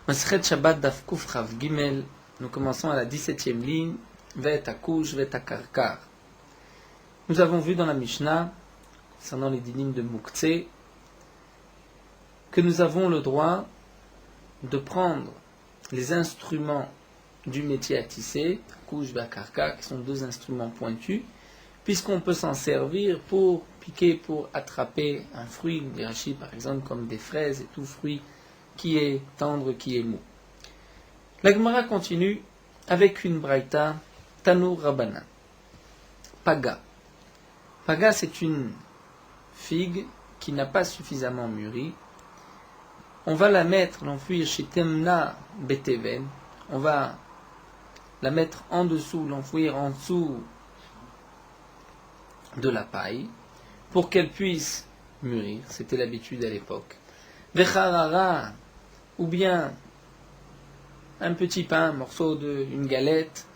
Masechet Shabbat Daf Kuf Chav Gimel. Nous commençons à la 17e ligne. Vet Akush, Vet Akarkar. Nous avons vu dans la Mishnah, concernant les dinim de Mouktsé, que nous avons le droit de prendre les instruments du métier à tisser, Akush et Akarkar, qui sont deux instruments pointus, puisqu'on peut s'en servir pour piquer, pour attraper un fruit, des rachis par exemple, comme des fraises et tout fruit qui est tendre, qui est mou. La Gemara continue avec une braïta, Tanour Rabbanan. Paga. Paga, c'est une figue qui n'a pas suffisamment mûri. On va la mettre, l'enfouir chez Temna Beteven. On va la mettre en dessous, l'enfouir en dessous de la paille, pour qu'elle puisse mûrir. C'était l'habitude à l'époque. Vecharara, ou bien un petit pain, un morceau d'une galette,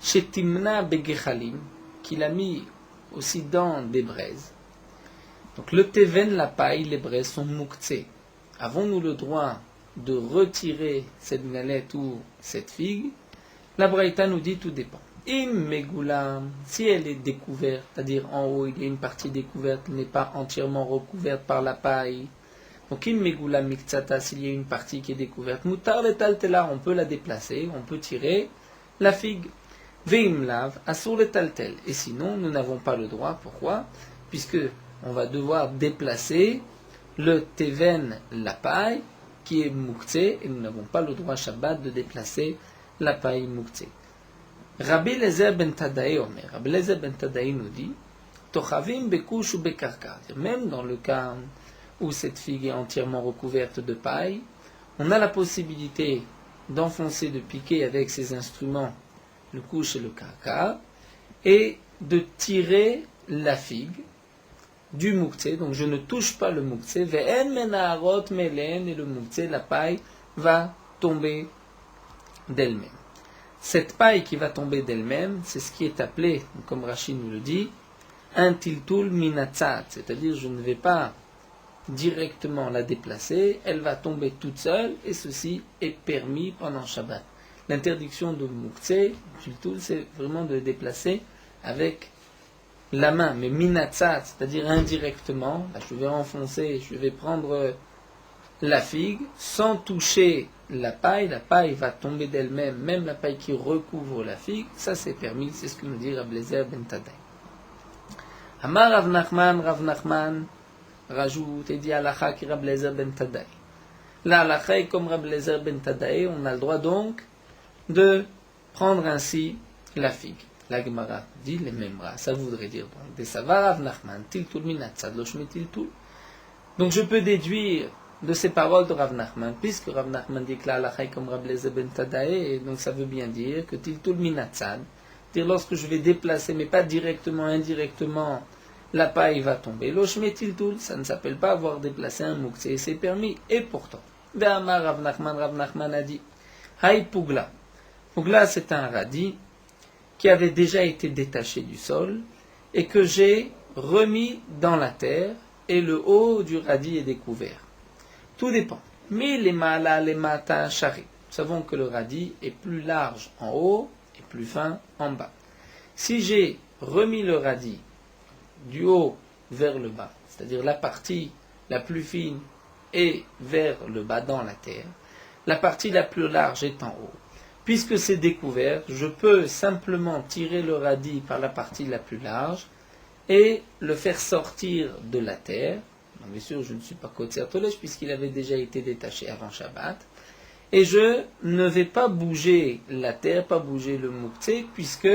chez Timna Begechalim, qu'il a mis aussi dans des braises. Donc le teven, la paille, les braises sont mouktsé. Avons-nous le droit de retirer cette galette ou cette figue? La braïta nous dit tout dépend. Im megula, si elle est découverte, c'est-à-dire en haut il y a une partie découverte, elle n'est pas entièrement recouverte par la paille. Donc im megula miktsata, s'il y a une partie qui est découverte, mutar letaltela, on peut la déplacer, on peut tirer la figue. Veim lav, asur letaltel. Et sinon, nous n'avons pas le droit. Pourquoi? Puisque on va devoir déplacer le teven, la paille, qui est mouktsé, et nous n'avons pas le droit Shabbat de déplacer la paille mouktsé. Rabbi Eliezer ben Tadaï Omer, Rabbi Eliezer ben Tadaï nous dit, Tochavim bekush ou bekarkar. Même dans le cas où cette figue est entièrement recouverte de paille, on a la possibilité d'enfoncer, de piquer avec ces instruments, le couche et le karkar, et de tirer la figue du mouktsé. Donc je ne touche pas le mouktsé, ve'en menaharot melen, et le mouktsé, la paille, va tomber d'elle-même. Cette paille qui va tomber d'elle-même, c'est ce qui est appelé, comme Rachid nous le dit, un tiltul minatzat, c'est-à-dire je ne vais pas directement la déplacer, elle va tomber toute seule, et ceci est permis pendant Shabbat. L'interdiction de mouktsé, tiltul, c'est vraiment de déplacer avec la main, mais minatzat, c'est-à-dire indirectement, là, je vais enfoncer, je vais prendre la figue, sans toucher la paille va tomber d'elle-même, même la paille qui recouvre la figue, ça c'est permis, c'est ce que nous dit Rabbi Eliezer ben Tadaï. Amar Rav Nachman rajoute et dit Halacha qui Rabbi Eliezer ben Tadaï. La Halacha est comme Rabbi Eliezer ben Tadaï, on a le droit donc de prendre ainsi la figue. La Gemara dit les mêmes bras, ça voudrait dire donc des savar Rav Nachman, tiltul minatzad loshmi tiltul. Donc je peux déduire de ces paroles de Rav Nachman, puisque Rav Nachman dit que la halakha est comme Rabbi Eliezer ben Tadaï, et donc ça veut bien dire que tiltul minatzad, c'est-à-dire lorsque je vais déplacer, mais pas directement, indirectement, la paille va tomber. Loshme tiltul, ça ne s'appelle pas avoir déplacé un mouktsé, et c'est permis, et pourtant. Ve'amar Rav Nachman a dit, Hay Pugla. Pugla, c'est un radis qui avait déjà été détaché du sol, et que j'ai remis dans la terre, et le haut du radis est découvert. Tout dépend. Mais les mala, les mata, chari. Nous savons que le radis est plus large en haut et plus fin en bas. Si j'ai remis le radis du haut vers le bas, c'est-à-dire la partie la plus fine est vers le bas dans la terre, la partie la plus large est en haut. Puisque c'est découvert, je peux simplement tirer le radis par la partie la plus large et le faire sortir de la terre. Donc, bien sûr, je ne suis pas Kotser Tolesh puisqu'il avait déjà été détaché avant Shabbat. Et je ne vais pas bouger la terre, pas bouger le mouktsé, puisque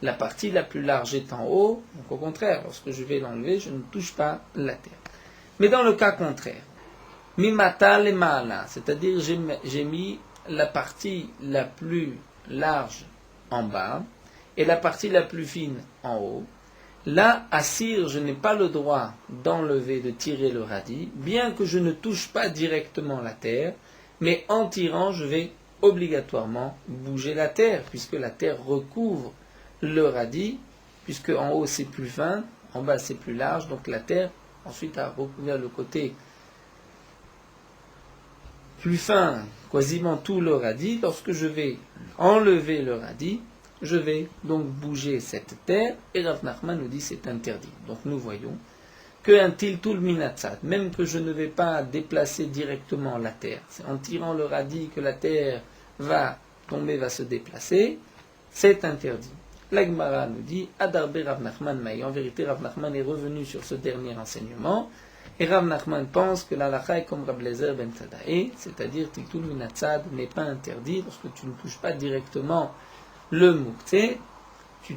la partie la plus large est en haut. Donc au contraire, lorsque je vais l'enlever, je ne touche pas la terre. Mais dans le cas contraire, mimata le maala, c'est-à-dire j'ai mis la partie la plus large en bas et la partie la plus fine en haut. Là, assir, je n'ai pas le droit d'enlever, de tirer le radis, bien que je ne touche pas directement la terre, mais en tirant, je vais obligatoirement bouger la terre, puisque la terre recouvre le radis, puisque en haut c'est plus fin, en bas c'est plus large, donc la terre ensuite a recouvert le côté plus fin quasiment tout le radis. Lorsque je vais enlever le radis, je vais donc bouger cette terre, et Rav Nachman nous dit c'est interdit. Donc nous voyons qu'un tiltul minatzat, même que je ne vais pas déplacer directement la terre, c'est en tirant le radis que la terre va tomber, va se déplacer, c'est interdit. La Gemara nous dit Adarbe Rav Nachman Maï. En vérité, Rav Nachman est revenu sur ce dernier enseignement, et Rav Nachman pense que l'halakha est comme Rab Lezer ben Tzadae, c'est-à-dire tiltul minatzat n'est pas interdit lorsque tu ne touches pas directement le mouktsé, tu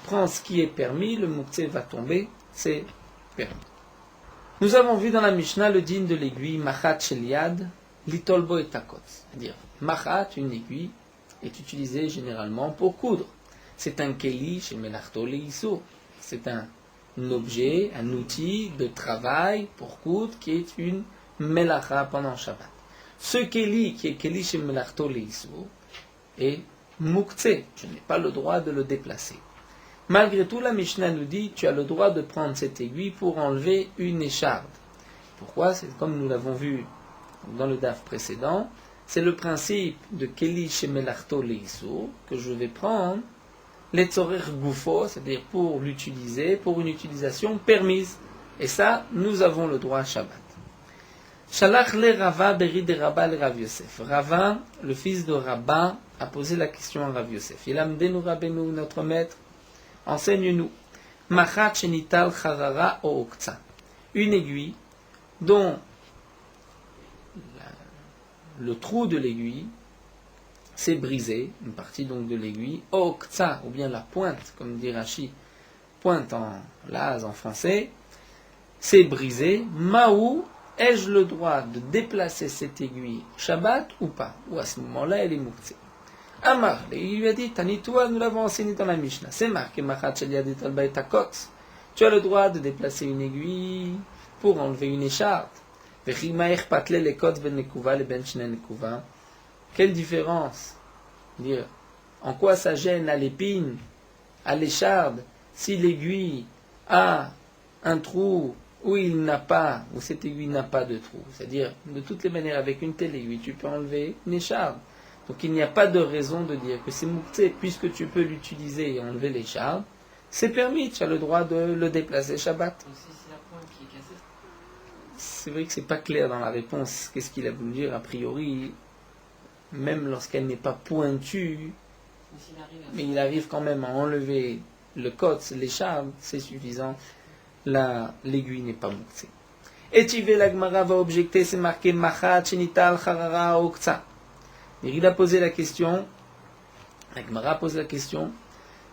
prends ce qui est permis, le mouktsé va tomber, c'est permis. Nous avons vu dans la Mishnah le din de l'aiguille, machat sheliad, litolbo et takot. C'est-à-dire, machat, une aiguille, est utilisée généralement pour coudre. C'est un keli chez Melachto Leissur. C'est un objet, un outil de travail pour coudre qui est une melacha pendant Shabbat. Ce keli qui est keli chez Melachto Leissur est Mouktsé, je n'ai pas le droit de le déplacer. Malgré tout, la Mishnah nous dit, tu as le droit de prendre cette aiguille pour enlever une écharde. Pourquoi? C'est comme nous l'avons vu dans le daf précédent, c'est le principe de Keli Shemelachto Leissur que je vais prendre, l'etzorer goufo, c'est-à-dire pour l'utiliser, pour une utilisation permise. Et ça, nous avons le droit à Shabbat. Shalach le Rava beri de Rabba le Rav Yosef. Rava, le fils de Rabba, a posé la question à Rav Yosef. Il a amdenu Rabbeinu, notre maître, enseigne-nous. Machat shenital charara o oktsa. Une aiguille dont le trou de l'aiguille s'est brisé, une partie donc de l'aiguille, o oktsa, ou bien la pointe, comme dit Rashi, pointe en laz en français, s'est brisé. Maou, ai-je le droit de déplacer cette aiguille Shabbat ou pas? Ou à ce moment-là, elle est mouktsé. Amar, il lui a dit, Tanitoua, nous l'avons enseigné dans la Mishnah. C'est marqué, Machat Sheliad Talba et Takot. Tu as le droit de déplacer une aiguille pour enlever une écharde. Quelle différence? Dire, en quoi ça gêne à l'épine, à l'écharde, si l'aiguille a un trou où il n'a pas, où cette aiguille n'a pas de trou. C'est-à-dire, de toutes les manières, avec une telle aiguille, tu peux enlever une écharde. Donc il n'y a pas de raison de dire que c'est mouktsé, puisque tu peux l'utiliser et enlever l'écharde, c'est permis, tu as le droit de le déplacer Shabbat. Donc si c'est la pointe qui est cassée, C'est vrai que c'est pas clair dans la réponse, qu'est-ce qu'il a voulu dire, a priori, même lorsqu'elle n'est pas pointue, mais il arrive quand même à enlever le kotz, l'écharde, c'est suffisant. L'aiguille n'est pas mouktsé. Et Tivé la Gemara va objecter, c'est marqué Machat Shenital Charara Oktsa. Il a posé la question, la Gemara pose la question,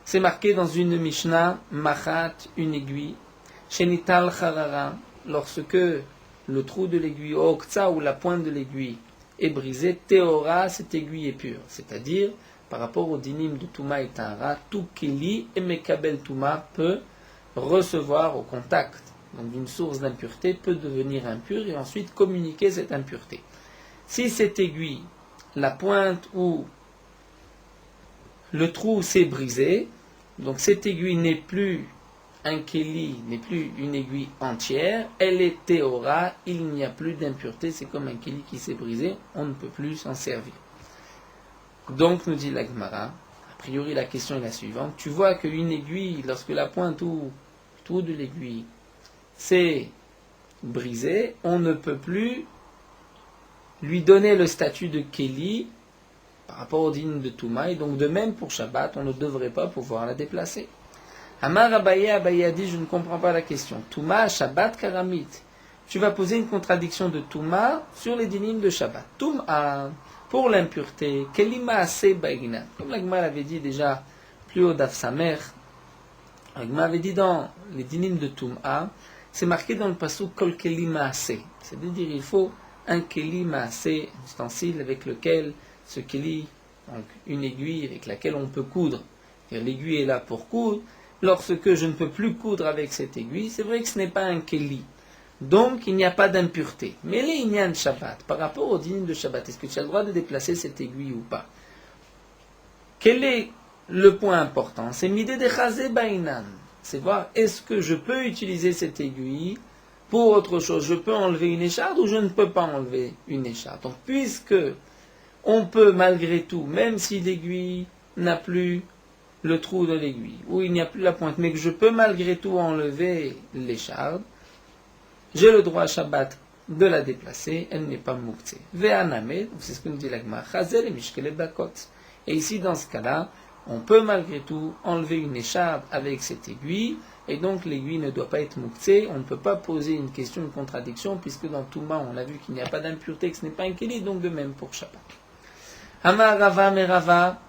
c'est marqué dans une Mishnah, Machat, une aiguille, Shenital Charara, lorsque le trou de l'aiguille, Oktsa, ou la pointe de l'aiguille, est brisée, Théora, cette aiguille est pure. C'est-à-dire, par rapport au dinim de Touma et Tahara, tout Keli et Mekabel Touma peut recevoir au contact d'une source d'impureté, peut devenir impur et ensuite communiquer cette impureté. Si cette aiguille, la pointe ou le trou s'est brisé, donc cette aiguille n'est plus un keli, n'est plus une aiguille entière, elle est théora, il n'y a plus d'impureté, c'est comme un keli qui s'est brisé, on ne peut plus s'en servir. Donc, nous dit la Gemara, a priori la question est la suivante, tu vois qu'une aiguille, lorsque la pointe ou le trou de l'aiguille s'est brisé, on ne peut plus lui donner le statut de Keli par rapport au digne de Touma, et donc de même pour Shabbat, on ne devrait pas pouvoir la déplacer. Amar Abaye, Abaye a dit, je ne comprends pas la question. Touma, Shabbat, Karamit. Tu vas poser une contradiction de Touma sur les dynimes de Shabbat. Touma, pour l'impureté, Kelima Ase Baïna. Comme l'Agma l'avait dit déjà plus haut d'Af Samer, l'Agma avait dit dans les dynimes de Touma, c'est marqué dans le passou Kol Kelima Ase. C'est-à-dire, il faut un Keli Maaseh, un ustensile avec lequel ce Keli, donc une aiguille avec laquelle on peut coudre. L'aiguille est là pour coudre. Lorsque je ne peux plus coudre avec cette aiguille, c'est vrai que ce n'est pas un Keli. Donc il n'y a pas d'impureté. Mais les Inyan Shabbat, par rapport au dîner de Shabbat, est-ce que tu as le droit de déplacer cette aiguille ou pas? Quel est le point important? C'est Midé de Chazé Bainan. C'est voir, est-ce que je peux utiliser cette aiguille pour autre chose? Je peux enlever une écharde ou je ne peux pas enlever une écharde? Donc, puisque on peut malgré tout, même si l'aiguille n'a plus le trou de l'aiguille, ou il n'y a plus la pointe, mais que je peux malgré tout enlever l'écharde, j'ai le droit à Shabbat de la déplacer, elle n'est pas mouktsé. Ve'aname, c'est ce que nous dit l'Agma, chazel et mishkele bakot. Et ici, dans ce cas-là, on peut malgré tout enlever une écharde avec cette aiguille, et donc l'aiguille ne doit pas être mouktsé. On ne peut pas poser une question, une contradiction, puisque dans Touma, on a vu qu'il n'y a pas d'impureté, que ce n'est pas un kéli, donc de même pour Shabbat. Amar Rava Merava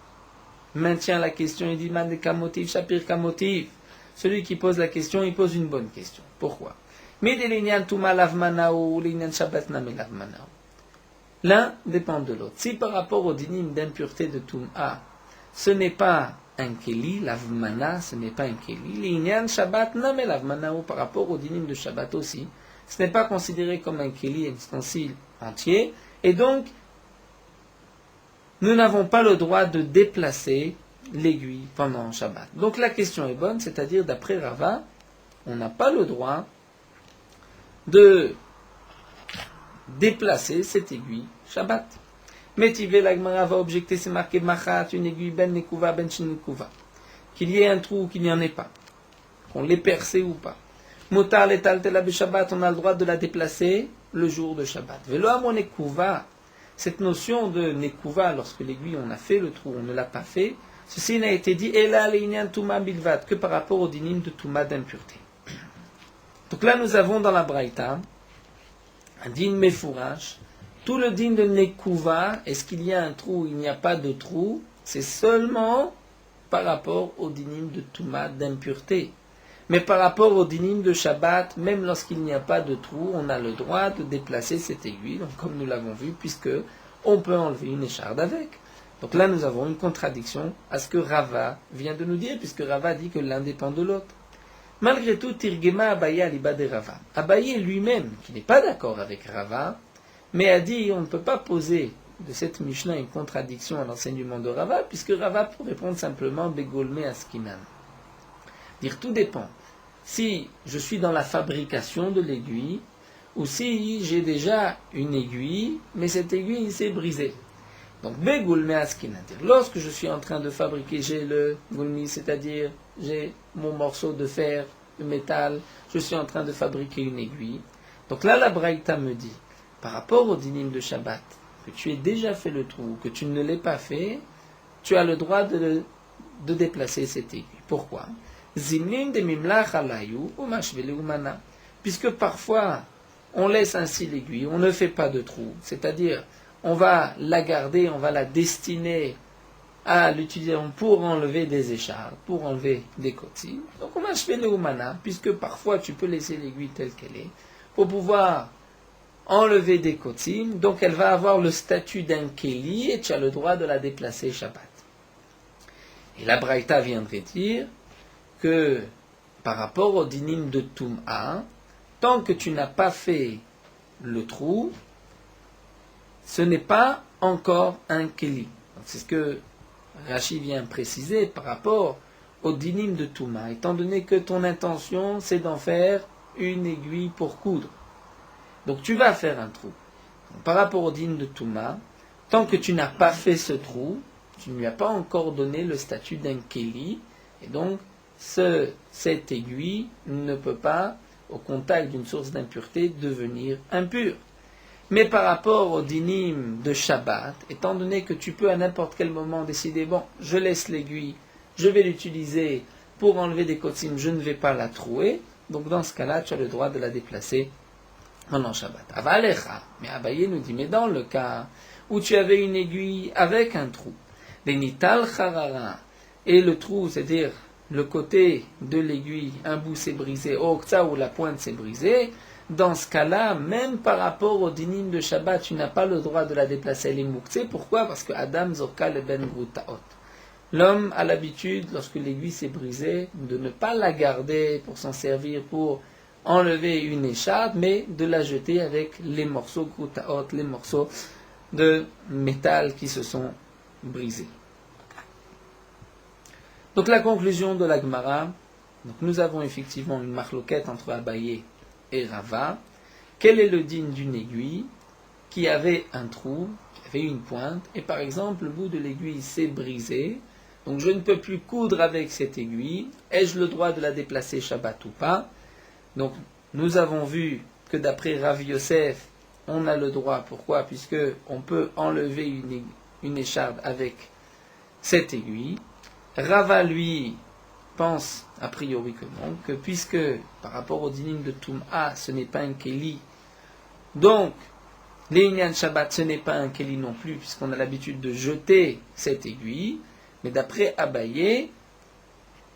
maintient la question, il dit Man de kamotiv, Shapir kamotiv. Celui qui pose la question, il pose une bonne question. Pourquoi? L'un dépend de l'autre. Si par rapport au dinim d'impureté de Touma, ce n'est pas un keli, l'avmana, ce n'est pas un keli. L'inyan Shabbat name l'avmana, par rapport au dinim de Shabbat aussi, ce n'est pas considéré comme un keli, un ustensile entier, et donc nous n'avons pas le droit de déplacer l'aiguille pendant Shabbat. Donc la question est bonne, c'est-à-dire d'après Rava, on n'a pas le droit de déplacer cette aiguille Shabbat. Métivé, la Gemara va objecter, c'est marqué Machat, une aiguille ben nekuva, ben shinekuva. Qu'il y ait un trou ou qu'il n'y en ait pas. Qu'on l'ait percé ou pas. Motar letal tela Shabbat, on a le droit de la déplacer le jour de Shabbat. Velo amon nekuva, cette notion de nekuva, lorsque l'aiguille, on a fait le trou, on ne l'a pas fait, ceci n'a été dit ela leinian tuma bilvat, que par rapport au dinim de tuma d'impureté. Donc là, nous avons dans la Braïta un din mefourash. Tout le din de Nekuva, est-ce qu'il y a un trou ou il n'y a pas de trou, c'est seulement par rapport au dinim de Touma d'impureté. Mais par rapport au dinim de Shabbat, même lorsqu'il n'y a pas de trou, on a le droit de déplacer cette aiguille, donc comme nous l'avons vu, puisque on peut enlever une écharde avec. Donc là, nous avons une contradiction à ce que Rava vient de nous dire, puisque Rava dit que l'un dépend de l'autre. Malgré tout, Tirgema Abaye aliba de Rava. Abaye lui-même, qui n'est pas d'accord avec Rava, mais a dit on ne peut pas poser de cette Mishnah une contradiction à l'enseignement de Rava, puisque Rava peut répondre simplement Begolme Askinan. Dire tout dépend. Si je suis dans la fabrication de l'aiguille, ou si j'ai déjà une aiguille, mais cette aiguille s'est brisée. Donc Begolme Askinan. Lorsque je suis en train de fabriquer, j'ai le Gulmi, c'est-à-dire j'ai mon morceau de fer, de métal, je suis en train de fabriquer une aiguille. Donc là, la Braïta me dit, par rapport au dinim de Shabbat, que tu aies déjà fait le trou, que tu ne l'aies pas fait, tu as le droit de déplacer cette aiguille. Pourquoi? Zimnin de mimlach alayu ou mashvele umana. Puisque parfois, on laisse ainsi l'aiguille, on ne fait pas de trou. C'est-à-dire, on va la garder, on va la destiner à l'utiliser pour enlever des écharpes, pour enlever des cotilles. Donc on va mashvele umana, puisque parfois tu peux laisser l'aiguille telle qu'elle est, pour pouvoir enlever des kotim, donc elle va avoir le statut d'un keli et tu as le droit de la déplacer Shabbat. Et la Braïta viendrait dire que par rapport au dinim de Toum'a, tant que tu n'as pas fait le trou, ce n'est pas encore un keli. C'est ce que Rashi vient préciser par rapport au dinim de Toum'a, étant donné que ton intention c'est d'en faire une aiguille pour coudre. Donc tu vas faire un trou. Donc, par rapport au din de Touma, tant que tu n'as pas fait ce trou, tu ne lui as pas encore donné le statut d'un keli, et donc cette aiguille ne peut pas, au contact d'une source d'impureté, devenir impure. Mais par rapport au dinim de Shabbat, étant donné que tu peux à n'importe quel moment décider, bon, je laisse l'aiguille, je vais l'utiliser pour enlever des kotim, je ne vais pas la trouer, donc dans ce cas-là, tu as le droit de la déplacer pendant Shabbat. Avalecha, mais Abaye nous dit, mais dans le cas où tu avais une aiguille avec un trou, les nital charara, et le trou, c'est-à-dire le côté de l'aiguille, un bout s'est brisé, okta ou la pointe s'est brisée, dans ce cas-là, même par rapport au dinim de Shabbat, tu n'as pas le droit de la déplacer, elle est mouktsé. Pourquoi? Parce que Adam zorka le ben grutaot. L'homme a l'habitude, lorsque l'aiguille s'est brisée, de ne pas la garder pour s'en servir, pour enlever une écharpe, mais de la jeter avec les morceaux grutaot, les morceaux de métal qui se sont brisés. Donc la conclusion de la Gemara, donc nous avons effectivement une marloquette entre Abaye et Rava. Quel est le digne d'une aiguille qui avait un trou, qui y avait une pointe, et par exemple, le bout de l'aiguille s'est brisé, donc je ne peux plus coudre avec cette aiguille. Ai-je le droit de la déplacer Shabbat ou pas? Donc, nous avons vu que d'après Rav Yosef, on a le droit. Pourquoi? Puisque on peut enlever une écharde avec cette aiguille. Rava, lui, pense a priori que non, que puisque par rapport au dinim de Toum'a, ce n'est pas un Keli, donc les Inyan Shabbat, ce n'est pas un Keli non plus, puisqu'on a l'habitude de jeter cette aiguille. Mais d'après Abaye,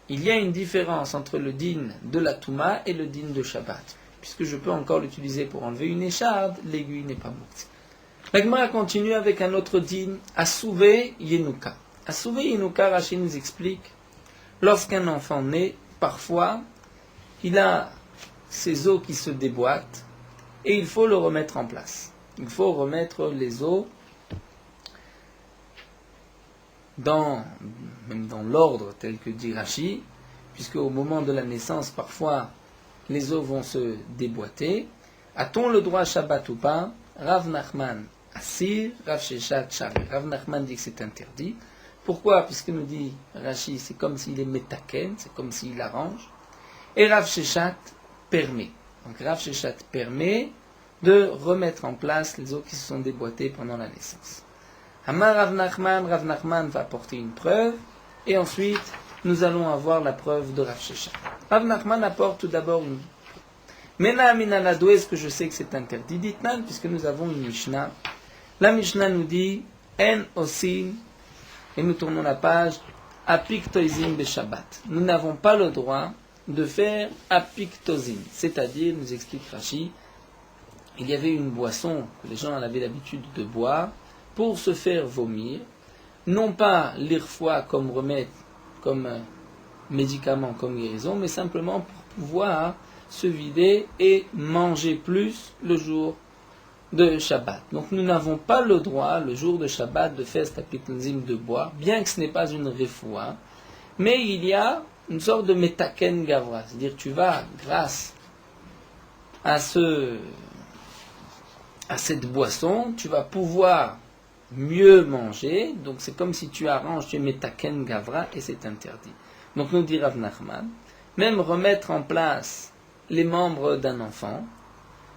il y a une différence entre le din de la Touma et le din de Shabbat. Puisque je peux encore l'utiliser pour enlever une écharde, l'aiguille n'est pas morte. La Gemara continue avec un autre din, Asouvé Yenuka. Asouvé Yenuka, Rashi nous explique, lorsqu'un enfant naît, parfois, il a ses os qui se déboîtent et il faut le remettre en place. Il faut remettre les os même dans l'ordre tel que dit Rashi, puisque au moment de la naissance, parfois, les os vont se déboîter. A-t-on le droit à Shabbat ou pas? Rav Nachman assir, Rav Sheshat shari. Rav Nachman dit que c'est interdit. Pourquoi? Puisque nous dit Rashi, c'est comme s'il est metaken, c'est comme s'il arrange. Et Rav Sheshat permet. Donc Rav Sheshat permet de remettre en place les os qui se sont déboîtés pendant la naissance. Amar Rav Nachman va apporter une preuve, et ensuite nous allons avoir la preuve de Rav Sheshat. Rav Nachman apporte tout d'abord une preuve. Mena minana, d'où est-ce que je sais que c'est interdit? Ditnan, puisque nous avons une Mishnah. La Mishnah nous dit En osin, et nous tournons la page, apiktoizim be Shabbat. Nous n'avons pas le droit de faire apiktoizim, c'est-à-dire, nous explique Rashi, il y avait une boisson que les gens avaient l'habitude de boire pour se faire vomir, non pas l'irfoie comme remède, comme médicament, comme guérison, mais simplement pour pouvoir se vider et manger plus le jour de Shabbat. Donc nous n'avons pas le droit, le jour de Shabbat, de faire cet apiktoizim de boire, bien que ce n'est pas une refoua, mais il y a une sorte de metaken gavra, c'est-à-dire tu vas, grâce à cette boisson, tu vas pouvoir mieux manger, donc c'est comme si tu arranges, tu mets ta ken gavra, et c'est interdit. Donc nous dit Rav Nachman, même remettre en place les membres d'un enfant,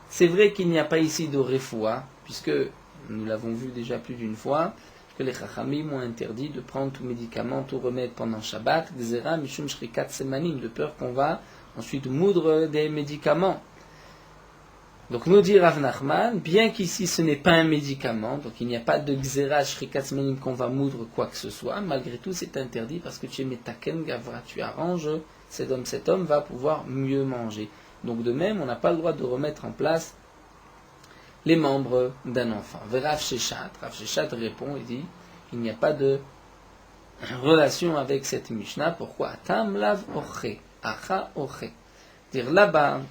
c'est vrai qu'il n'y a pas ici de refoua, puisque nous l'avons vu déjà plus d'une fois, que les Chachamim ont interdit de prendre tout médicament, tout remède pendant Shabbat, Gzera, Mishum Shrikat Semanim, de peur qu'on va ensuite moudre des médicaments. Donc nous dit Rav Nachman, bien qu'ici ce n'est pas un médicament, donc il n'y a pas de Gzera Shrikat Semanim qu'on va moudre quoi que ce soit, malgré tout c'est interdit parce que tu es metaken gavra, tu arranges, cet homme va pouvoir mieux manger. Donc de même, on n'a pas le droit de remettre en place les membres d'un enfant. Rav Sheshat répond et dit, il n'y a pas de relation avec cette Mishnah. Pourquoi? Tam lav oche, acha oche. Dire là-bas,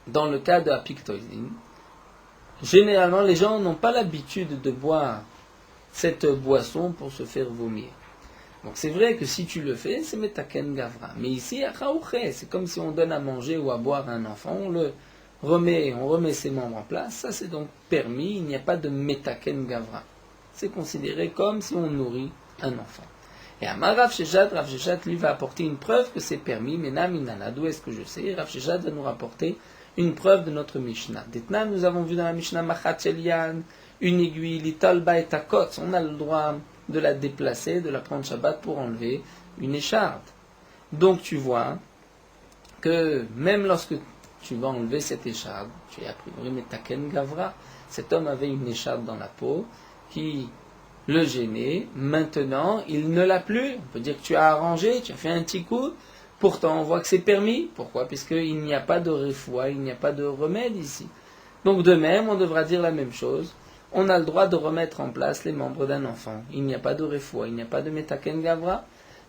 dans le cas de apiktoizim, généralement les gens n'ont pas l'habitude de boire cette boisson pour se faire vomir. Donc c'est vrai que si tu le fais, c'est metaken gavra. Mais ici, c'est comme si on donne à manger ou à boire à un enfant, on remet ses membres en place, ça c'est donc permis, il n'y a pas de metaken gavra. C'est considéré comme si on nourrit un enfant. Et à Rav Sheshat lui va apporter une preuve que c'est permis, mais naminana, d'où est-ce que je sais? Rav Sheshat va nous rapporter une preuve de notre Mishnah. D'Etna, nous avons vu dans la Mishnah Machat Elian, une aiguille, l'italba et takot, on a le droit de la déplacer, de la prendre Shabbat pour enlever une écharde. Donc tu vois que même lorsque tu vas enlever cette écharde, tu es a priori metaken gavra, cet homme avait une écharde dans la peau qui le gênait, maintenant il ne l'a plus, on peut dire que tu as arrangé, tu as fait un petit coup, pourtant on voit que c'est permis, pourquoi? Puisqu'il n'y a pas de refoua, il n'y a pas de remède ici. Donc de même, on devra dire la même chose, on a le droit de remettre en place les membres d'un enfant. Il n'y a pas de refoua, il n'y a pas de metaken gavra.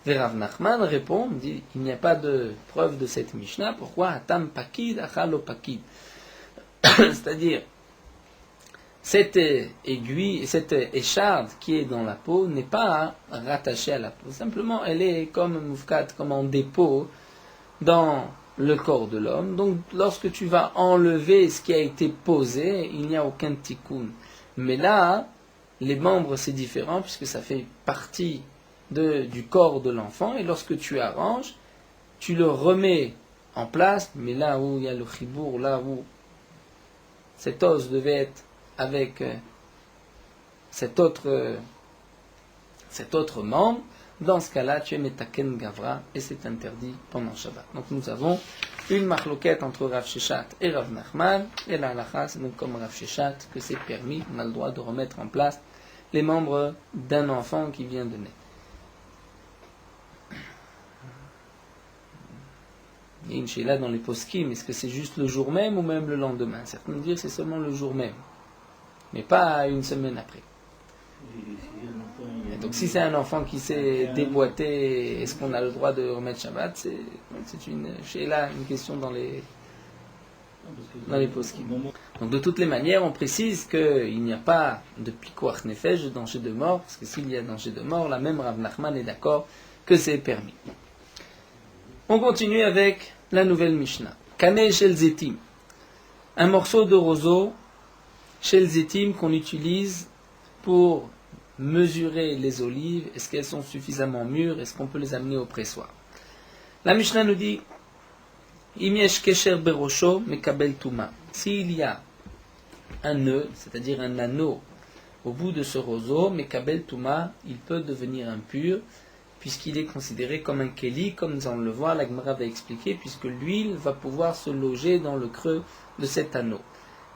Rav Nachman répond, dit, il n'y a pas de preuve de cette Mishnah. Pourquoi? Atam pakid, achalo pakid. C'est-à-dire, cette aiguille, cette écharde qui est dans la peau n'est pas rattachée à la peau. Simplement, elle est comme moufkat, comme en dépôt dans le corps de l'homme. Donc lorsque tu vas enlever ce qui a été posé, il n'y a aucun tikkun. Mais là, les membres c'est différent puisque ça fait partie du corps de l'enfant et lorsque tu arranges, tu le remets en place, mais là où il y a le chibour, là où cet os devait être avec cet autre membre, dans ce cas-là, tu es metaken gavra et c'est interdit pendant Shabbat. Donc nous avons une marloquette entre Rav Sheshat et Rav Nachman, et la halakha, c'est donc comme Rav Sheshat que c'est permis, on a le droit de remettre en place les membres d'un enfant qui vient de naître. Il y a une chéla dans les poskim, est-ce que c'est juste le jour même ou même le lendemain? Certains disent que c'est seulement le jour même, mais pas une semaine après. Et donc si c'est un enfant qui s'est déboîté, est-ce qu'on a le droit de remettre Shabbat? C'est une chéla, une question dans les poskim. Donc de toutes les manières, on précise qu'il n'y a pas de pikuach nefesh, de danger de mort, parce que s'il y a danger de mort, la même Rav Nachman est d'accord que c'est permis. On continue avec la nouvelle Mishnah. Kaneh shel zetim. Un morceau de roseau shel zetim qu'on utilise pour mesurer les olives. Est-ce qu'elles sont suffisamment mûres? Est-ce qu'on peut les amener au pressoir? La Mishnah nous dit Im yesh kesher berosho mekabel tuma. S'il y a un nœud, c'est-à-dire un anneau au bout de ce roseau, mekabel tuma, il peut devenir impur, puisqu'il est considéré comme un keli, comme nous allons le voir, la Gemara va expliquer, puisque l'huile va pouvoir se loger dans le creux de cet anneau.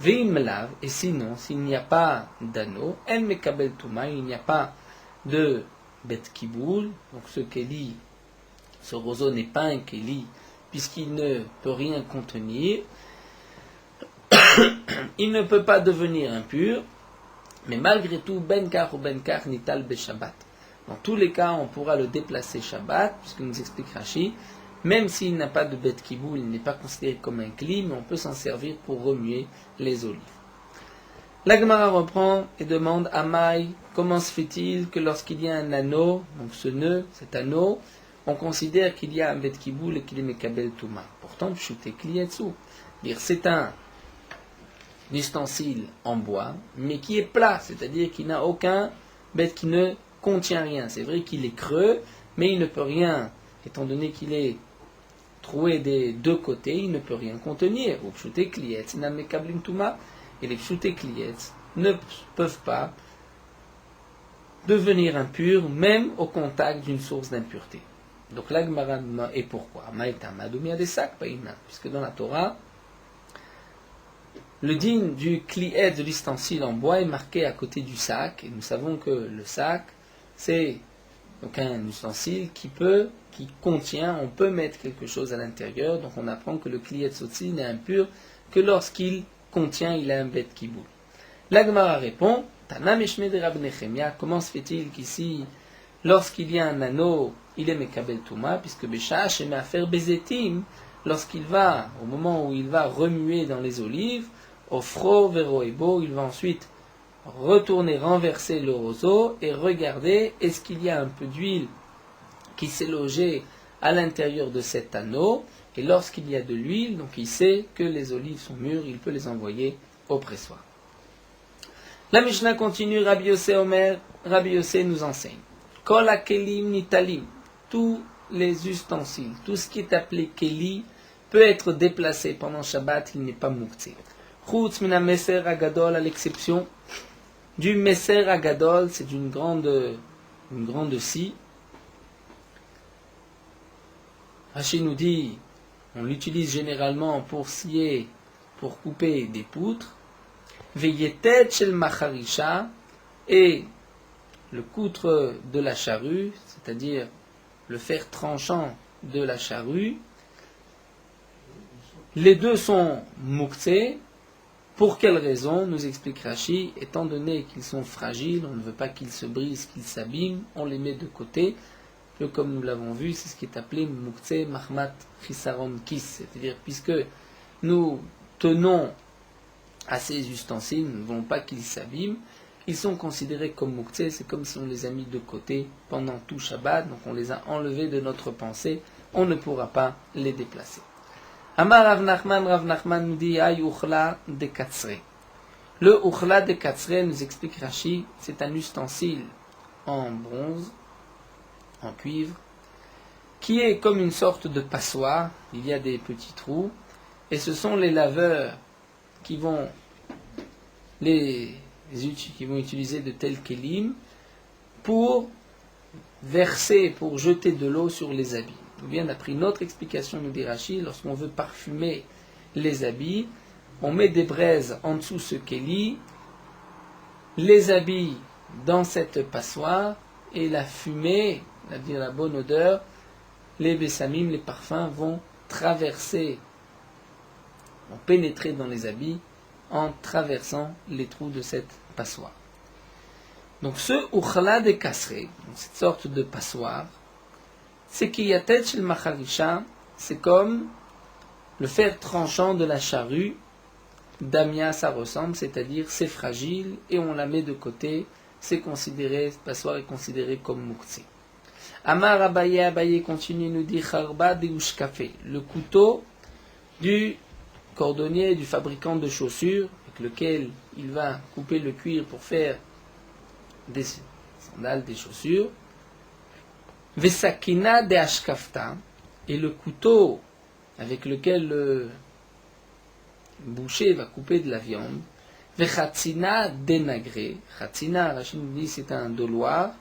Ve'im melav, et sinon, s'il n'y a pas d'anneau, en mekabel tuma, il n'y a pas de bet kiboul, donc ce keli, ce roseau n'est pas un keli, puisqu'il ne peut rien contenir, il ne peut pas devenir impur, mais malgré tout, benkar ou benkar nital beshabbat. Dans tous les cas, on pourra le déplacer Shabbat, puisque nous explique Rashi, même s'il n'a pas de bet kiboul, il n'est pas considéré comme un kli, mais on peut s'en servir pour remuer les olives. La Gemara reprend et demande à Maï, comment se fait-il que lorsqu'il y a un anneau, donc ce nœud, cet anneau, on considère qu'il y a un bet kiboul et qu'il est mekabel touma. Pourtant, pshute klietsu. C'est un ustensile en bois, mais qui est plat, c'est-à-dire qu'il n'a aucun bet qui ne contient rien. C'est vrai qu'il est creux, mais il ne peut rien, étant donné qu'il est troué des deux côtés, il ne peut rien contenir. Et les pshute klietz ne peuvent pas devenir impurs, même au contact d'une source d'impureté. Donc la Gemara, et pourquoi? Puisque dans la Torah, le din du kliet, de l'ustensile en bois, est marqué à côté du sac, et nous savons que le sac, c'est donc un ustensile qui contient, on peut mettre quelque chose à l'intérieur, donc on apprend que le kliet sotzi n'est impur que lorsqu'il contient, il a un bet kiboul. La Gemara répond, Tana meshme de Rab Nechemia, comment se fait-il qu'ici, lorsqu'il y a un anneau, il est mekabel touma, puisque Besha sheme afer bezetim, lorsqu'il va, au moment où il va remuer dans les olives, ofro veroebo, il va ensuite retourner, renverser le roseau et regarder est-ce qu'il y a un peu d'huile qui s'est logée à l'intérieur de cet anneau, et lorsqu'il y a de l'huile, donc il sait que les olives sont mûres, il peut les envoyer au pressoir. La Mishnah continue, Rabbi Yossé Omer, Rabbi Yossé nous enseigne Kol hakelim nitalim, tous les ustensiles, tout ce qui est appelé keli peut être déplacé pendant Shabbat, il n'est pas muktzeh. Chutz mina meser agadol, à l'exception du Messer Agadol, c'est une grande scie. Rashi nous dit, on l'utilise généralement pour scier, pour couper des poutres. Veyetet shel macharisha, et le coutre de la charrue, c'est-à-dire le fer tranchant de la charrue. Les deux sont muktzeh. Pour quelle raison? Nous explique Rashi, étant donné qu'ils sont fragiles, on ne veut pas qu'ils se brisent, qu'ils s'abîment, on les met de côté. Que comme nous l'avons vu, c'est ce qui est appelé muktzeh mahmat chisaron kis, c'est-à-dire puisque nous tenons à ces ustensiles, nous ne voulons pas qu'ils s'abîment, ils sont considérés comme muktzeh, c'est comme si on les a mis de côté pendant tout Shabbat, donc on les a enlevés de notre pensée, on ne pourra pas les déplacer. Amar Rav Nachman nous dit Aïe Uchla de Katsre. Le Uchla de Katsre, nous explique Rashi, c'est un ustensile en bronze, en cuivre, qui est comme une sorte de passoire. Il y a des petits trous, et ce sont les laveurs qui vont utiliser de tels kélim pour verser, pour jeter de l'eau sur les habits. Ou bien d'après une autre explication, nous dit Rashi, lorsqu'on veut parfumer les habits, on met des braises en dessous ce kéli, les habits dans cette passoire, et la fumée, c'est-à-dire la bonne odeur, les bessamim, les parfums vont traverser, vont pénétrer dans les habits en traversant les trous de cette passoire. Donc ce uchla de kasre, cette sorte de passoire, c'est kiyatet shel macharisha, c'est comme le fer tranchant de la charrue. Damia, ça ressemble, c'est-à-dire c'est fragile et on la met de côté, c'est considéré, cette passoire est considérée comme mouktsé. Amar Abaye continue, nous dit Charba de Ushkafe, le couteau du cordonnier, du fabricant de chaussures, avec lequel il va couper le cuir pour faire des sandales, des chaussures. Vesakina de Ashkafta, et le couteau avec lequel le boucher va couper de la viande. Vechatzina dénagré. Chatzina, Rachid nous dit, c'est un doloir.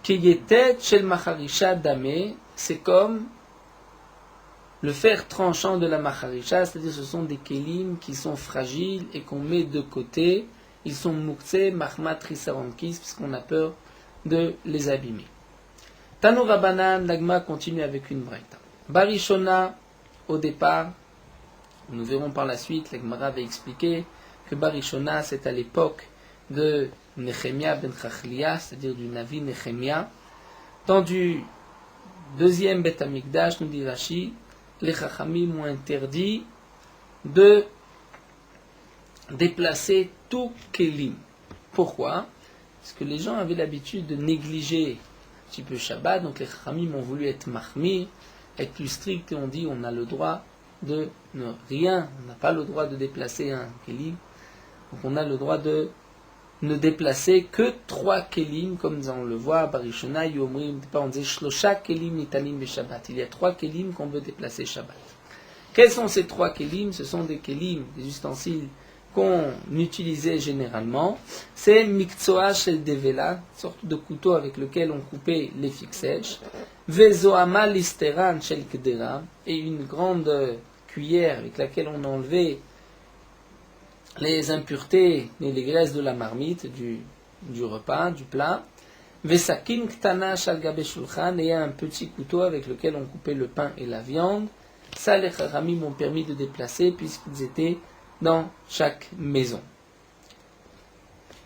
Kiyetet shel macharisha dame, c'est comme le fer tranchant de la macharisha, c'est-à-dire ce sont des kélim qui sont fragiles et qu'on met de côté. Ils sont mouktsé, mahmat risarankis, parce qu'on a peur de les abîmer. Tanu Rabanan, l'agma continue avec une braïta. Barishona, au départ, nous verrons par la suite, l'Agmara va expliquer que Barishona, c'est à l'époque de Nechemia ben Chachlia, c'est-à-dire du Navi Nechemia. Dans du deuxième Beth Amikdash, nous dit Rashi, les Chachamim ont interdit de déplacer tout Kélim. Pourquoi? Parce que les gens avaient l'habitude de négliger un petit peu Shabbat, donc les Chachamim ont voulu être mahmir, être plus stricts, et on dit on a le droit de ne rien, on n'a pas le droit de déplacer un kélim, donc on a le droit de ne déplacer que 3 kélim, comme on le voit, Barishona, Yomrim, on dit Shlosha kélim nitanim be Shabbat. Il y a 3 kélim qu'on veut déplacer Shabbat. Quels sont ces 3 kélim? Ce sont des kélim, des ustensiles qu'on utilisait généralement. C'est Miktsoa shel Devela, une sorte de couteau avec lequel on coupait les fixèches. Vezoama listeran shel Kedera, et une grande cuillère avec laquelle on enlevait les impuretés et les graisses de la marmite, du repas, du plat. Vesakin ktana shal gabe shulchan, et un petit couteau avec lequel on coupait le pain et la viande. Ça, les Chachamim m'ont permis de déplacer puisqu'ils étaient dans chaque maison.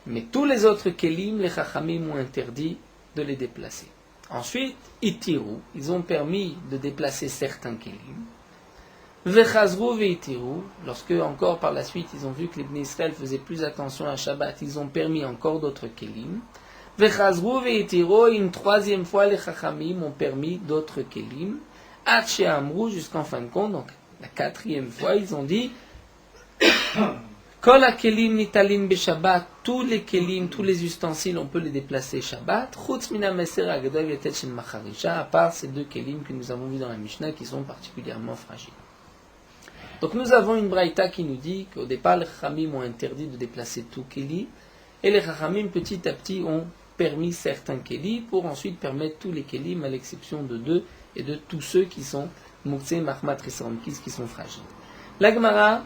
Mais tous les autres kelim, les Chachamim ont interdit de les déplacer. Ensuite, itiru, ils ont permis de déplacer certains kelim. Vechazru veitiru, lorsque encore par la suite ils ont vu que les Bnei Israël faisaient plus attention à Shabbat, ils ont permis encore d'autres kelim. Vechazru veitiru, et une troisième fois les Chachamim ont permis d'autres kelim. Atche amrou, jusqu'en fin de compte, donc la 4e fois, ils ont dit Kol ha-kelim nitalim be-Shabbat, tous les kelim, tous les ustensiles, on peut les déplacer Shabbat. Chutz mina meser ha-gadol yetet shel macharisha, à part ces 2 kelim que nous avons vus dans la Mishnah qui sont particulièrement fragiles. Donc nous avons une braïta qui nous dit qu'au départ les Chachamim ont interdit de déplacer tout keli, et les Chachamim petit à petit ont permis certains kelis pour ensuite permettre tous les kelim à l'exception de 2 et de tous ceux qui sont mouktsé, mahmat, risrankis, qui sont fragiles. La Gemara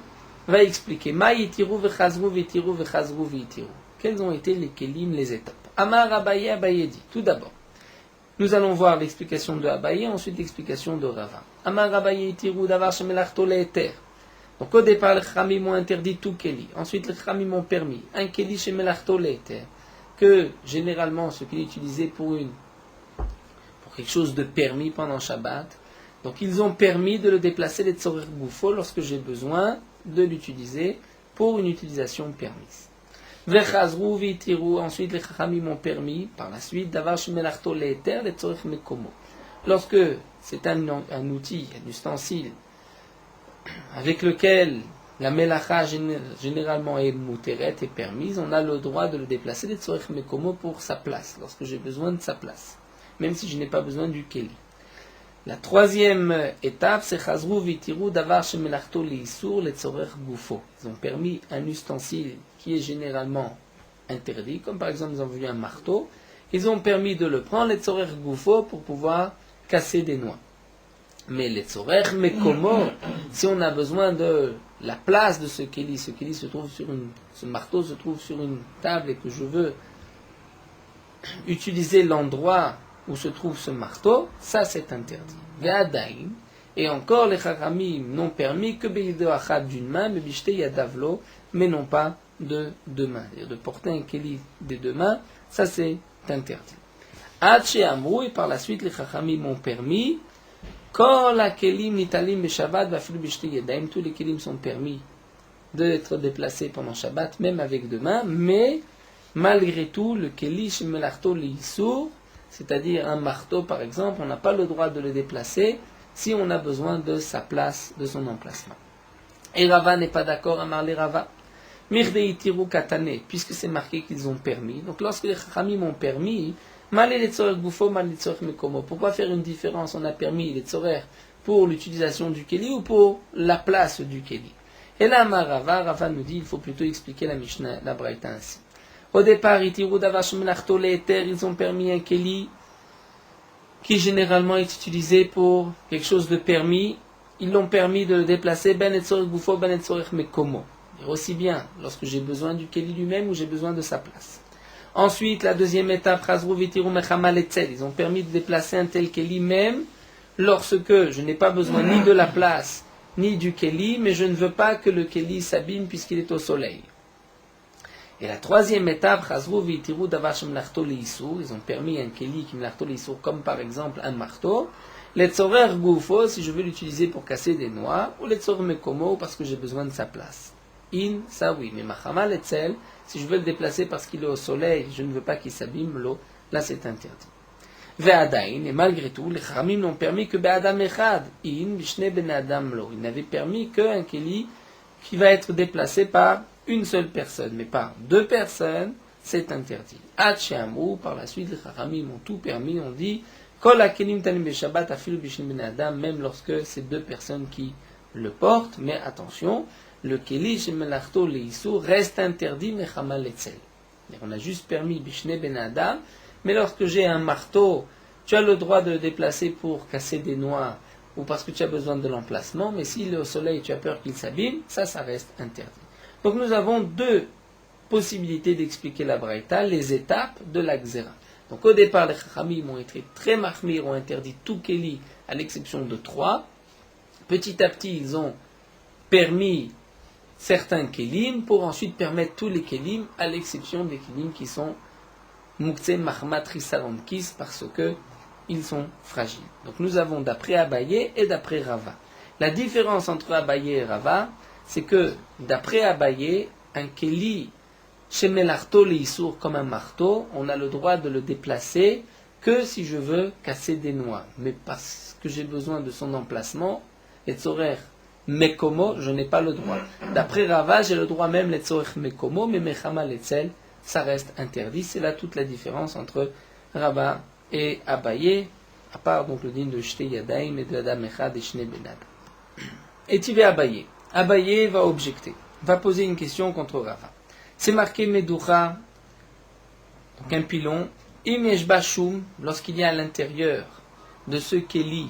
va expliquer Ma yitiru vechazru vetiru vechazru vetiru. Quels ont été les kelim, les étapes? Amar Abaye, Abaye dit. Tout d'abord, nous allons voir l'explication de Abaye, ensuite l'explication de Rava. Amar Abaye yitiru davar shemelachto le'eter. Donc au départ, les Chachamim ont interdit tout keli. Ensuite, les Chachamim ont permis un keli shemelachto le'eter, que généralement ce qu'il est utilisé pour quelque chose de permis pendant Shabbat. Donc ils ont permis de le déplacer les tzorer goufo lorsque j'ai besoin de l'utiliser pour une utilisation permise. Vechazru vitiru, ensuite les Chachamim m'ont permis par la suite d'avoir shemelachto le'eter les tzorer mekomo. lorsque c'est un outil, un ustensile, avec lequel la melacha généralement est muteret, est permise, on a le droit de le déplacer des tzorech mekomo pour sa place, lorsque j'ai besoin de sa place, même si je n'ai pas besoin du keli. La troisième étape, c'est chazru vitiru davar shemelachto leisur letzorech gufo. Ils ont permis un ustensile qui est généralement interdit, comme par exemple nous avons vu un marteau, ils ont permis de le prendre letzorech gufo pour pouvoir casser des noix. Mais les tzorech mekomo, si on a besoin de la place de ce keli se trouve ce marteau se trouve sur une table et que je veux utiliser l'endroit où se trouve ce marteau, ça c'est interdit. Ve'adain, et encore les chachamim n'ont permis que be'ido achad d'une main, mais bishte yadavlo, mais non pas de deux mains. C'est-à-dire de porter un keli des deux mains, ça c'est interdit. Ad she'amru, et par la suite les chachamim ont permis tous les kelim sont permis d'être déplacés pendant Shabbat, même avec deux mains, mais malgré tout, le keli shemelarto leisur, c'est-à-dire un marteau par exemple, on n'a pas le droit de le déplacer si on a besoin de sa place, de son emplacement. Et Rava n'est pas d'accord, Amar le Rava. Mirdei tiru katane, puisque c'est marqué qu'ils ont permis. Donc lorsque les chachamim ont permis, pourquoi faire une différence? On a permis les tzorech pour l'utilisation du keli ou pour la place du keli. Et là, Rava nous dit il faut plutôt expliquer la Mishnah, la Braïta ainsi. Au départ, ils ont permis un keli qui généralement est utilisé pour quelque chose de permis. Ils l'ont permis de le déplacer ben et tzorech gufo, ben et tzorech mekomo. Aussi bien lorsque j'ai besoin du keli lui-même ou j'ai besoin de sa place. Ensuite, la deuxième étape, ils ont permis de déplacer un tel keli même lorsque je n'ai pas besoin ni de la place ni du keli, mais je ne veux pas que le keli s'abîme puisqu'il est au soleil. Et la troisième étape, ils ont permis un keli qui mlachto leisur, comme par exemple un marteau, les tzorer gufo, si je veux l'utiliser pour casser des noix, ou les tzorer mekomo, parce que j'ai besoin de sa place. Ça oui, mais machama letzel, si je veux le déplacer parce qu'il est au soleil, je ne veux pas qu'il s'abîme, l'eau, là c'est interdit. Ve'adain, et malgré tout, les chachamim n'ont permis que be'adam echad, bishne ben adam lo. Ils n'avaient permis qu'un keli qui va être déplacé par une seule personne, mais par deux personnes, c'est interdit. Ad she'amru, par la suite, les chachamim ont tout permis, on dit, kol hakelim tanim be'shabbat afilu bishne ben adam, même lorsque c'est deux personnes qui le portent, mais attention, le keli shemelachto leisur reste interdit mechama letzel. On a juste permis bishne ben adam, mais lorsque j'ai un marteau, tu as le droit de le déplacer pour casser des noix ou parce que tu as besoin de l'emplacement, mais s'il est au soleil, tu as peur qu'il s'abîme, ça reste interdit. Donc nous avons deux possibilités d'expliquer la Braïta, les étapes de la Xéra. Donc au départ, les Chachamim ont été très mahmir, ont interdit tout keli à l'exception de trois. Petit à petit, ils ont permis certains kelim pour ensuite permettre tous les kelim à l'exception des kelim qui sont muktzeh mahmat risaronkis parce que ils sont fragiles. Donc nous avons d'après Abaye et d'après Rava. La différence entre Abaye et Rava, c'est que d'après Abaye, un keli shemelarto leisur comme un marteau, on a le droit de le déplacer que si je veux casser des noix, mais parce que j'ai besoin de son emplacement, et tzorer mekomo, je n'ai pas le droit. D'après Rava, j'ai le droit même les tzorech mekomo, mais mechama letzel, ça reste interdit. C'est là toute la différence entre Rava et Abaye, à part donc le din de shte yadaim et de adam echad et shne benad. Et tu vas Abaye. Abaye va objecter, va poser une question contre Rava. C'est marqué meducha, donc un pilon, im yesh ba shum, lorsqu'il y a à l'intérieur de ce keli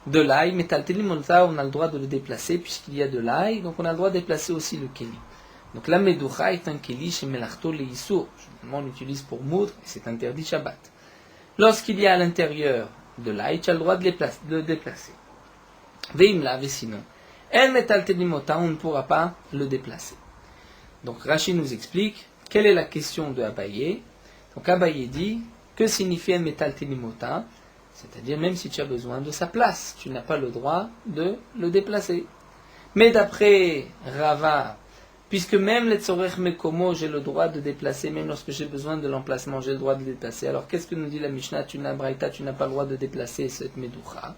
de l'ail, metaltelim on a le droit de le déplacer puisqu'il y a de l'ail, donc on a le droit de déplacer aussi le keli. Donc la meducha est un keli chez melarto leisur. On l'utilise pour moudre et c'est interdit Shabbat. Lorsqu'il y a à l'intérieur de l'ail, tu as le droit de le déplacer. Veimla, ve sinon. El metaltelim on ne pourra pas le déplacer. Donc Rashi nous explique quelle est la question de Abaye. Donc Abaye dit que signifie el metaltelim ota, c'est-à-dire même si tu as besoin de sa place, tu n'as pas le droit de le déplacer. Mais d'après Rava puisque même les tzorech mekomo, j'ai le droit de déplacer, même lorsque j'ai besoin de l'emplacement, j'ai le droit de déplacer. Alors qu'est-ce que nous dit la Mishnah? Tu n'as pas le droit de déplacer cette meducha.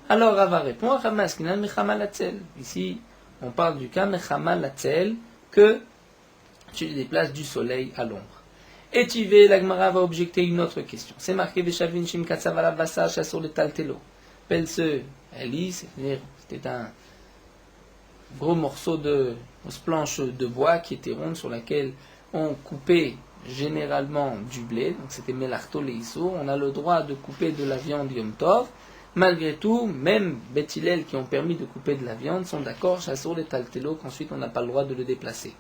Alors Rava répond, ici on parle du cas mechamal latzel, que tu déplaces du soleil à l'ombre. Et tu vas, la Gemara va objecter une autre question. C'est marqué Veshavin Shim Katsavala Vasa Chassur le Taltelo. Pelse, Ali, c'était un gros morceau de planche de bois qui était ronde sur laquelle on coupait généralement du blé. Donc c'était Melarto Leiso. On a le droit de couper de la viande Yom Tov. Malgré tout, même Beth Hillel qui ont permis de couper de la viande sont d'accord, Chassur le Taltelo, qu'ensuite on n'a pas le droit de le déplacer.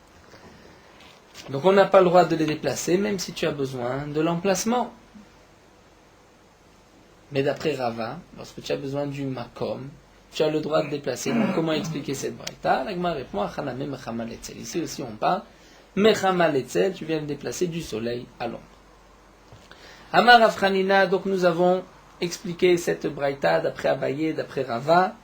Donc on n'a pas le droit de les déplacer, même si tu as besoin de l'emplacement. Mais d'après Rava, lorsque tu as besoin du makom, tu as le droit de déplacer. Donc comment expliquer cette braïta? La Gemara répond, Achaname mechamal etzel. Ici aussi on parle, mechamal etzel, tu viens de déplacer du soleil à l'ombre. Amar Afranina, donc nous avons expliqué cette braïta d'après Abaye, d'après Rava,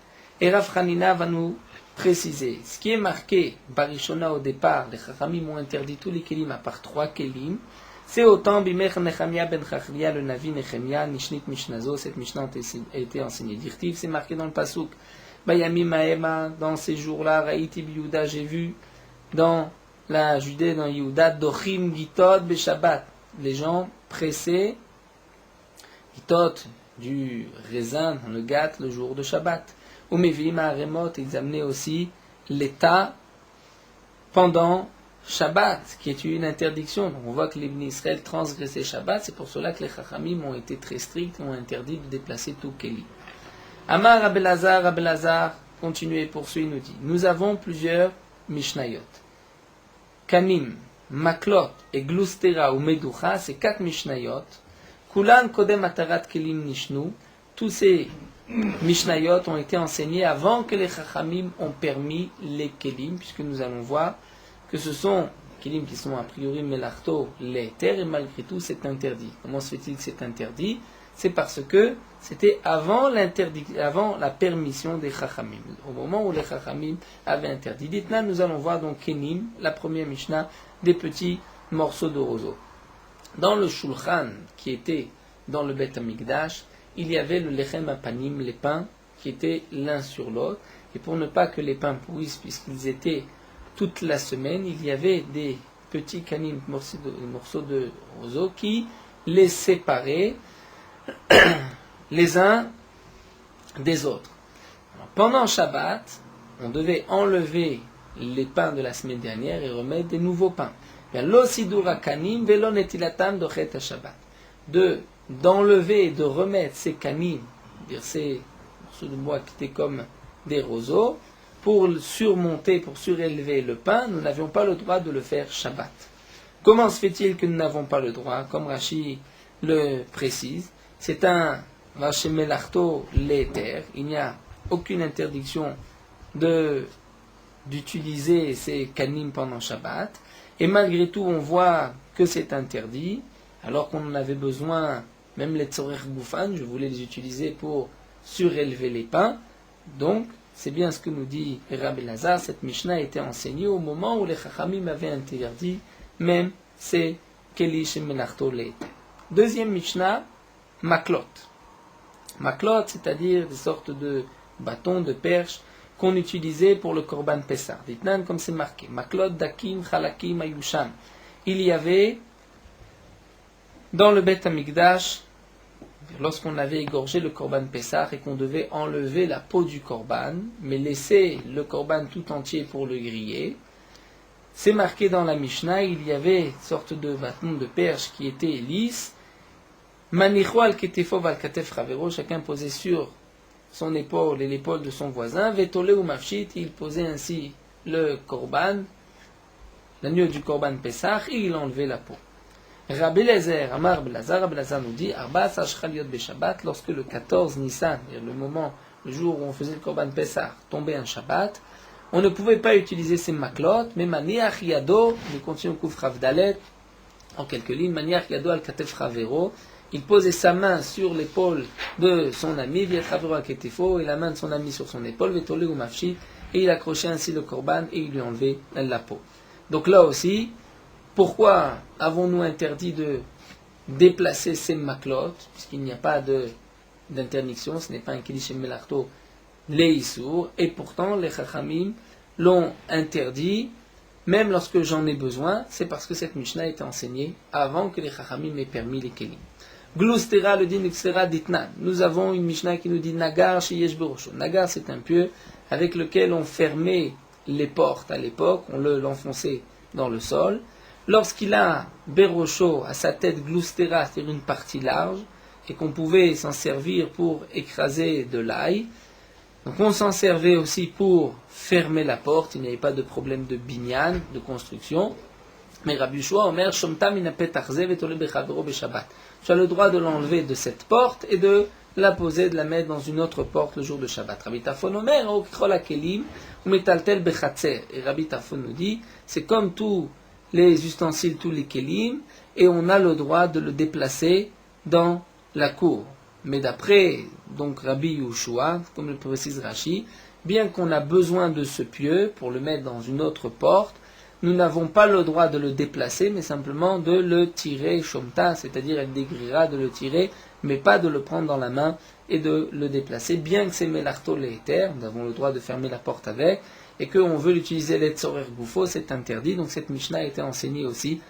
et Afranina va nous préciser. Ce qui est marqué, Barishona au départ, les Chachamim ont interdit tous les kelim à part 3 kelim. C'est autant Bimech Nechemia ben Chachlia, le Navi Nechemia, Nishnit Mishnazo, cette Mishnah a été enseignée. Dirtiv, c'est marqué dans le Pasuk. Bayami Maema, dans ces jours-là, Raïti Biyuda, j'ai vu dans la Judée, dans Yehuda, Dochim Gitot Beshabbat. Les gens pressés, Gitot, du raisin dans le Gat, le jour de Shabbat. Ou Mevim à Aremot, ils amenaient aussi l'état pendant Shabbat, qui est une interdiction. Donc on voit que les Bnei Israël transgressaient Shabbat, c'est pour cela que les Chachamim ont été très stricts, ont interdit de déplacer tout Keli. Amar Abelazar, continue et poursuit, nous dit, nous avons plusieurs Mishnayot. Kanim, Maklot et Glustera ou Meducha, c'est 4 Mishnayot. Kulan Kodem Atarat Kelim Nishnu, tous ces Mishnayot ont été enseignés avant que les Chachamim ont permis les Kelim, puisque nous allons voir que ce sont Kelim qui sont a priori Melarto, les terres, et malgré tout c'est interdit. Comment se fait-il que c'est interdit? C'est parce que c'était avant la permission des Chachamim, au moment où les Chachamim avaient interdit. Dites-là, nous allons voir donc Kelim, la première Mishnah, des petits morceaux de roseau. Dans le Shulchan, qui était dans le Bet Hamikdash, il y avait le lechem apanim, les pains qui étaient l'un sur l'autre. Et pour ne pas que les pains pourrissent, puisqu'ils étaient toute la semaine, il y avait des petits canim, morceaux de roseau, qui les séparaient les uns des autres. Alors, pendant Shabbat, on devait enlever les pains de la semaine dernière et remettre des nouveaux pains. D'enlever et de remettre ces canim, ces morceaux de bois qui étaient comme des roseaux, pour surmonter, pour surélever le pain, nous n'avions pas le droit de le faire Shabbat. Comment se fait-il que nous n'avons pas le droit? Comme Rashi le précise, c'est un Rashi Melarto l'éther, il n'y a aucune interdiction d'utiliser ces canim pendant Shabbat, et malgré tout on voit que c'est interdit, alors qu'on en avait besoin, même les tzorech goufan, je voulais les utiliser pour surélever les pains. Donc, c'est bien ce que nous dit Rabbi Elazar, cette Mishnah a été enseignée au moment où les Chachamim avaient interdit même ces Kelish et Menachto l'éther. Deuxième Mishnah, Maklot. Maklot, c'est-à-dire des sortes de bâtons, de perches, qu'on utilisait pour le Korban Pessah. Dites-nous comme c'est marqué. Maklot dakim chalakim ayusham. Il y avait dans le Bet Hamikdash, lorsqu'on avait égorgé le Korban Pessah et qu'on devait enlever la peau du Korban, mais laisser le Korban tout entier pour le griller, c'est marqué dans la Mishnah, il y avait une sorte de bâton de perche qui était lisse, manicho al ketefo val katef ravero, chacun posait sur son épaule et l'épaule de son voisin, vetole ou mafshit, il posait ainsi le Korban, l'agneau du Korban Pessah, et il enlevait la peau. Rabbi Elazar, Amar Rabbi Elazar nous dit, Arba Sashchaliot Beshabbat, lorsque le 14 Nissan, le jour où on faisait le Korban Pessah, tombait un Shabbat, on ne pouvait pas utiliser ces maklot, mais Maniach Yado, nous continuons Kouf Ravdalet, en quelques lignes, Maniach Yado al Katef Ravero, il posait sa main sur l'épaule de son ami, Viet Ravero al Ketefo, et la main de son ami sur son épaule, Vetole ou Mafshit, et il accrochait ainsi le korban et il lui enlevait la peau. Donc là aussi, pourquoi avons-nous interdit de déplacer ces maklot, puisqu'il n'y a pas d'interdiction, ce n'est pas un keli melarto les issour, et pourtant les chachamim l'ont interdit, même lorsque j'en ai besoin, c'est parce que cette Mishnah a été enseignée avant que les chachamim aient permis les kelim. Glustera le din xera ditnan. Nous avons une Mishnah qui nous dit Nagar sheyesh berosho. Nagar, c'est un pieu avec lequel on fermait les portes à l'époque, on l'enfonçait dans le sol. Lorsqu'il a berosho à sa tête glustera, c'est-à-dire une partie large, et qu'on pouvait s'en servir pour écraser de l'ail, donc on s'en servait aussi pour fermer la porte, il n'y avait pas de problème de binyan, de construction. Mais Rabbi Yoshua Omer Shomta min hapetach ze vetole bechavero beshabbat. Tu as le droit de l'enlever de cette porte et de la poser, de la mettre dans une autre porte le jour de Shabbat. Rabbi Tafon Omer okchol hakelim umetaltel bechatzer. Et Rabbi Tafon nous dit, c'est comme tous les ustensiles, tous les kelim, et on a le droit de le déplacer dans la cour. Mais d'après donc Rabbi Yoshua, comme le précise Rashi, bien qu'on a besoin de ce pieu pour le mettre dans une autre porte, nous n'avons pas le droit de le déplacer, mais simplement de le tirer shomta, c'est-à-dire elle dégrira de le tirer, mais pas de le prendre dans la main et de le déplacer, bien que c'est melarto l'éther, nous avons le droit de fermer la porte avec, et qu'on veut l'utiliser l'etzorer goufo, c'est interdit, donc cette Mishnah a été enseignée aussi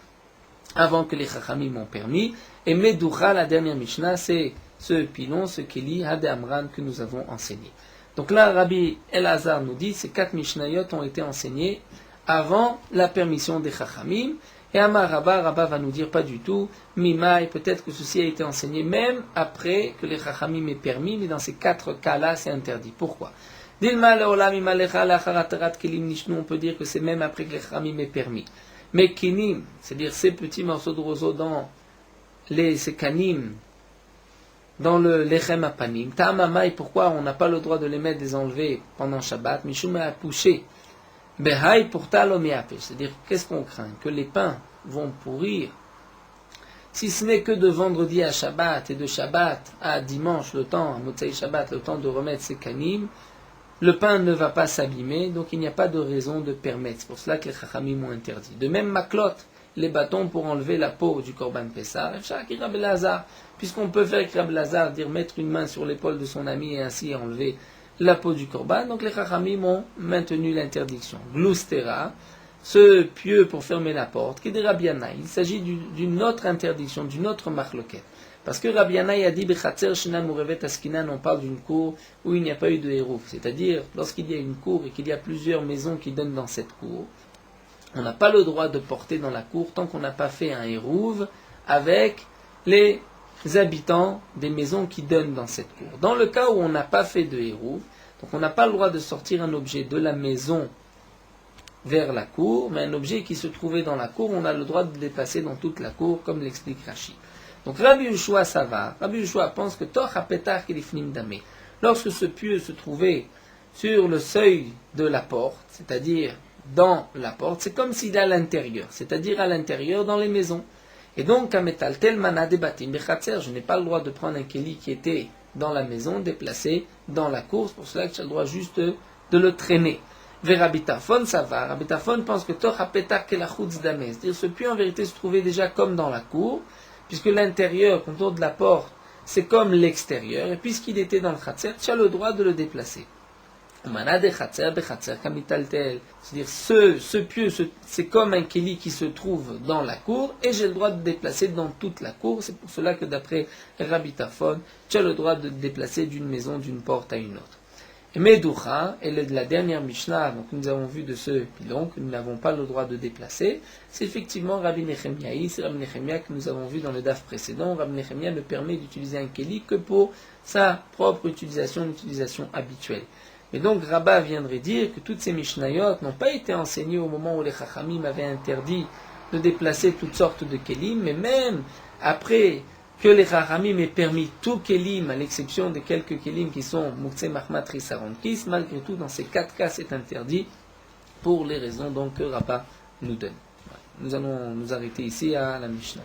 avant que les chachamim m'ont permis, et Medoucha, la dernière Mishnah, c'est ce pilon, ce keli, Hade Amran, que nous avons enseigné. Donc là, Rabbi Elazar nous dit, ces 4 Mishnayot ont été enseignés avant la permission des Chachamim, et Amar Rabba va nous dire pas du tout, Mimai, peut-être que ceci a été enseigné même après que les Chachamim aient permis, mais dans ces 4 cas-là, c'est interdit. Pourquoi? Dilma leolam imalecha lacharaterat kelim nishnu, on peut dire que c'est même après que les Chachamim aient permis. Mais kinim, c'est-à-dire ces petits morceaux de roseau dans ces kanim, dans le lechem apanim, ta'amamai, pourquoi on n'a pas le droit de les mettre, les enlever pendant Shabbat, mishum apouché, behai pourta lomiape, c'est-à-dire qu'est-ce qu'on craint? Que les pains vont pourrir, si ce n'est que de vendredi à Shabbat et de Shabbat à dimanche, le temps, à Motzei Shabbat, le temps de remettre ces kanim, le pain ne va pas s'abîmer, donc il n'y a pas de raison de permettre. C'est pour cela que les chachamim ont interdit. De même, maklot, les bâtons pour enlever la peau du korban Pessah, puisqu'on peut faire avec Rabbi Lazar, dire mettre une main sur l'épaule de son ami et ainsi enlever la peau du korban, donc les chachamim ont maintenu l'interdiction. Glustera, ce pieu pour fermer la porte, qui est des Rabbi Yannai, il s'agit d'une autre interdiction, d'une autre marloquette. Parce que Rabbi Yannai a dit Bechatzer Shinam Urevet Askinan, on parle d'une cour où il n'y a pas eu de hérouf. C'est-à-dire, lorsqu'il y a une cour et qu'il y a plusieurs maisons qui donnent dans cette cour, on n'a pas le droit de porter dans la cour tant qu'on n'a pas fait un hérouve avec les habitants des maisons qui donnent dans cette cour. Dans le cas où on n'a pas fait de hérouve, donc on n'a pas le droit de sortir un objet de la maison vers la cour, mais un objet qui se trouvait dans la cour, on a le droit de le déplacer dans toute la cour, comme l'explique Rashi. Donc Rabbi Yoshua ça va. Rabbi Yoshua pense que Toch hapetar kelifnim damé. Lorsque ce pieu se trouvait sur le seuil de la porte, c'est-à-dire dans la porte, c'est comme s'il est à l'intérieur, c'est-à-dire à l'intérieur dans les maisons. Et donc, Kametal tel mana debatim bechatzer, je n'ai pas le droit de prendre un keli qui était dans la maison, déplacé dans la cour, c'est pour cela que j'ai le droit juste de le traîner. Verabitafon, ça va. Rabitafon pense que Toch hapetar kelachutz damé, c'est-à-dire ce pieu en vérité se trouvait déjà comme dans la cour, puisque l'intérieur, autour de la porte, c'est comme l'extérieur, et puisqu'il était dans le khatser, tu as le droit de le déplacer. C'est-à-dire ce pieu, c'est comme un keli qui se trouve dans la cour, et j'ai le droit de déplacer dans toute la cour. C'est pour cela que d'après Rabbi Tafon, tu as le droit de déplacer d'une maison, d'une porte à une autre. Et Medoucha, et la dernière Mishnah donc, que nous avons vu de ce pilon, que nous n'avons pas le droit de déplacer, c'est effectivement Rabbi Nechemia. C'est Rabbi Nechemia que nous avons vu dans le DAF précédent. Rabbi Nechemia ne permet d'utiliser un keli que pour sa propre utilisation, l'utilisation habituelle. Et donc Rabba viendrait dire que toutes ces Mishnayot n'ont pas été enseignées au moment où les Chachamim avaient interdit de déplacer toutes sortes de kelim, mais même après que les Chachamim aient permis tout kelim, à l'exception de quelques kelim qui sont Mukse Mahmat Risaronkis, malgré tout dans ces 4 cas c'est interdit pour les raisons donc que Rabba nous donne. Voilà. Nous allons nous arrêter ici à la Mishnah.